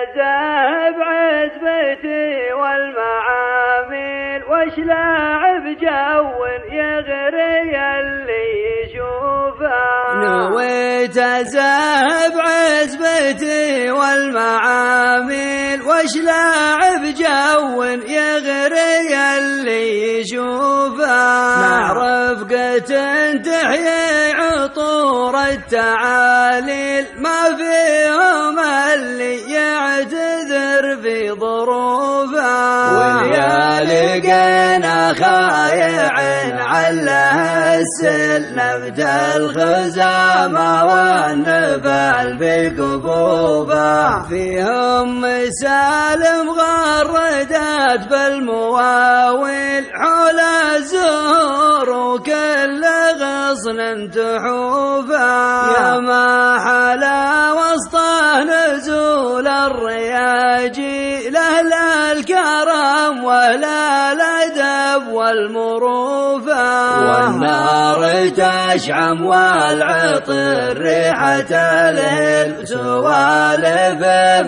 وتذهب عزبتي والمعامل وش لاعب جو يغري اللي يشوفه. نويت أذهب عزبتي والمعامل وش لاعب جو يغري اللي يشوفه. مع رفقة تحيي عطور التعاليل ما فيهم اللي يعتذر في ظروفه. والليالي لقينا خايع علها السل نبت الخزامة والنبال في كفوفه. فيهم مسالم غردت بالمواويل حول الزهور وكل غصن تحوفه. يا ما حلا وسطه نزول الرياجيل أهل الكرم ولا الأدب والمروفة. والنار تشعم والعطر ريحة الهل سوالف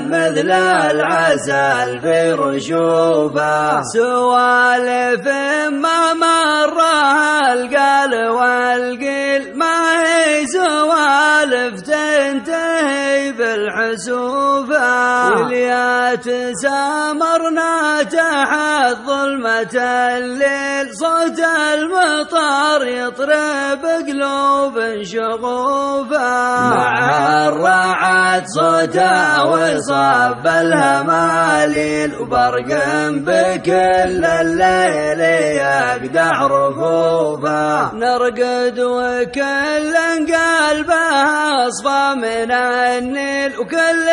مثل العسل في رشوفه. سوالف ما مرها القال والقيل ما هي سوالف تنتهي بالحسوفة. واليات سامرنا تحت ظلمة الليل صوت المطر يطرب قلوب شغوفة. مع الرعد صوته وصب الهماليل وبرق بكل الليل يقدح رفوفه. نرقد وكل قلبه اصفى من النيل وكل